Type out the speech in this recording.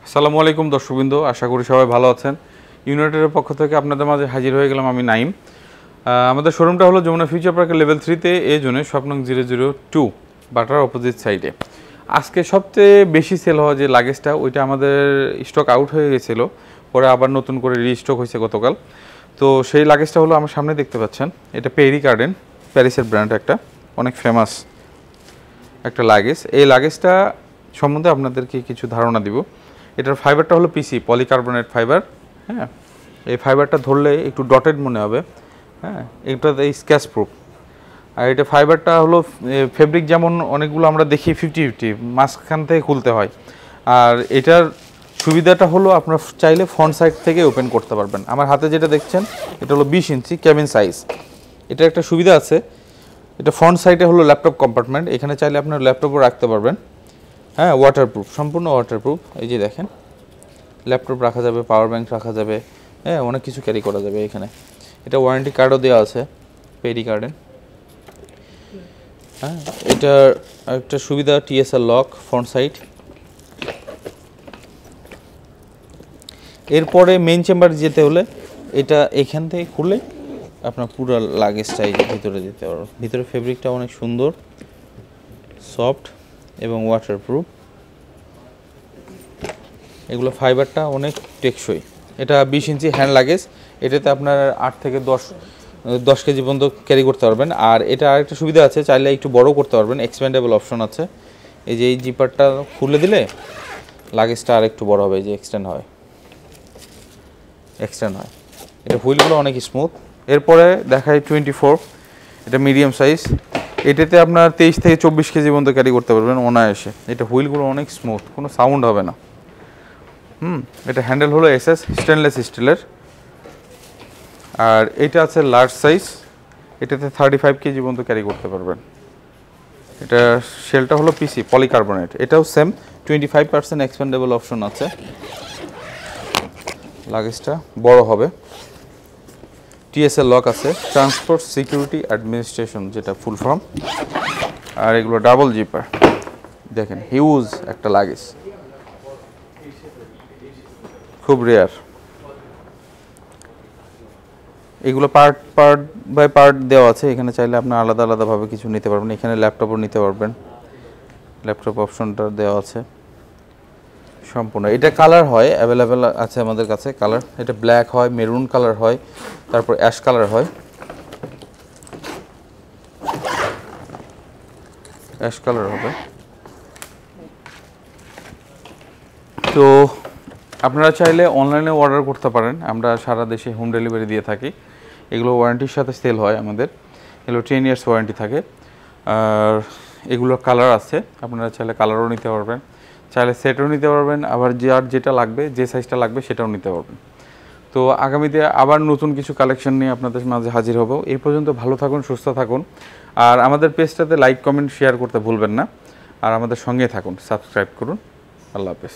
আসসালামু আলাইকুম দর্শকবৃন্দ, আশা করি সবাই ভালো আছেন। ইউনাইটেডের পক্ষ থেকে আপনাদের মাঝে হাজির হয়ে গেলাম আমি নাইম। আমাদের শোরুমটা হলো যমুনা ফিউচার পার্কের লেভেল 3-তে এ জোনে স্বপ্নং 002 বাটার অপোজিট সাইডে। আজকে সবচেয়ে বেশি সেল হওয়া যে লাগেজটা ওইটা আমাদের স্টক আউট হয়ে গেছিলো, পরে আবার নতুন করে রিস্টক হয়েছে গতকাল। তো সেই লাগেজটা হলো আমার সামনে দেখতে পাচ্ছেন, এটা পেরি গার্ডেন, প্যারিসের ব্র্যান্ড, একটা অনেক ফেমাস একটা লাগেজ। এই লাগেজটা সম্বন্ধে আপনাদেরকে কিছু ধারণা দিব। এটার ফাইবারটা হলো পিসি পলিকার্বনেট ফাইবার। হ্যাঁ, এই ফাইবারটা ধরলে একটু ডটেড মনে হবে। হ্যাঁ, এটা এই স্ক্যাচ প্রুফ। আর এটা ফাইবারটা হলো ফেব্রিক, যেমন অনেকগুলো আমরা দেখি 50-50 মাঝখান থেকে খুলতে হয়। আর এটার সুবিধাটা হলো আপনার চাইলে ফ্রন্ট সাইড থেকে ওপেন করতে পারবেন। আমার হাতে যেটা দেখছেন এটা হলো 20 ইঞ্চি ক্যাবিন সাইজ। এটা একটা সুবিধা আছে, এটা ফ্রন্ট সাইডে হলো ল্যাপটপ কম্পার্টমেন্ট, এখানে চাইলে আপনার ল্যাপটপও রাখতে পারবেন। হ্যাঁ, ওয়াটারপ্রুফ, সম্পূর্ণ ওয়াটারপ্রুফ। এই যে দেখেন, ল্যাপটপ রাখা যাবে, পাওয়ার ব্যাংক রাখা যাবে, হ্যাঁ অনেক কিছু ক্যারি করা যাবে এখানে। এটা ওয়ারেন্টি কার্ডও দেওয়া আছে, পেরি গার্ডেন। হ্যাঁ, এটার একটা সুবিধা টিএসএল লক ফ্রন্ট সাইড। এরপরে মেইন চেম্বার যেতে হলে এটা এখান থেকে খুলে আপনার পুরো লাগেজটা এই ভিতরে যেতে পারবে। ভিতরে ফেব্রিকটা অনেক সুন্দর, সফট এবং ওয়াটারপ্রুফ। এগুলো ফাইবারটা অনেক টেকসই। এটা 20 ইঞ্চি হ্যান্ড লাগেজ, এটাতে আপনার 8 থেকে 10 কেজি পর্যন্ত ক্যারি করতে পারবেন। আর এটা আরেকটা সুবিধা আছে, চাইলে একটু বড় করতে পারবেন, এক্সপ্যান্ডেবল অপশন আছে। এই যে এই জিপারটা খুলে দিলে লাগেজটা আর একটু বড় হবে, এই যে এক্সটেন্ড হয়। এটা হুইলগুলো অনেক স্মুথ। এরপরে দেখাই 24, এটা মিডিয়াম সাইজ। এটাতে আপনার 23 থেকে 24 কেজি পর্যন্ত ক্যারি করতে পারবেন অনায়াসে। এটা হুইলগুলো অনেক স্মুথ, কোনো সাউন্ড হবে না। এটা হ্যান্ডেল হলো এসএস স্টেনলেস স্টিলের। আর এটা আছে লার্জ সাইজ, এটাতে 35 কেজি পর্যন্ত ক্যারি করতে পারবেন। এটা শেলটা হলো পিসি পলিকার্বনেট, এটাও সেম 25% এক্সপেন্ডেবল অপশন আছে। লাগেজটা বড় হবে, টিএসএল লক আছে, ট্রান্সপোর্ট সিকিউরিটি অ্যাডমিনিস্ট্রেশন, যেটা ফুল ফর্ম। আর এগুলো ডাবল জিপার, দেখেন হিউজ একটা লাগেজ, খুব রেয়ার। এগুলো পার্ট বাই পার্ট দেওয়া আছে, এখানে চাইলে আপনার আলাদা আলাদাভাবে কিছু নিতে পারবেন। এখানে ল্যাপটপও নিতে পারবেন, ল্যাপটপ অপশনটা দেওয়া আছে সম্পূর্ণ। এটা কালার হয়, অ্যাভেলেবেল আছে আমাদের কাছে কালার। এটা ব্ল্যাক হয়, মেরুন কালার হয়, তারপর অ্যাশ কালার হয়। অ্যাশ কালার হবে। তো আপনারা চাইলে অনলাইনে অর্ডার করতে পারেন, আমরা সারা দেশে হোম ডেলিভারি দিয়ে থাকি। এগুলো ওয়ারেন্টির সাথে সেল হয় আমাদের, এগুলো 10 ইয়ার্স ওয়ারেন্টি থাকে। আর এগুলোর কালার আছে, আপনারা চাইলে কালারও নিতে পারবেন, চাইলে সেটও নিতে পারবেন, আবার যার যেটা লাগবে, যে সাইজটা লাগবে সেটাও নিতে পারবেন। তো আগামীতে আবার নতুন কিছু কালেকশন নিয়ে আপনাদের মাঝে হাজির হব। এই পর্যন্ত ভালো থাকুন, সুস্থ থাকুন। আর আমাদের পেজটাতে লাইক, কমেন্ট, শেয়ার করতে ভুলবেন না। আর আমাদের সঙ্গে থাকুন, সাবস্ক্রাইব করুন। আল্লাহ হাফেজ।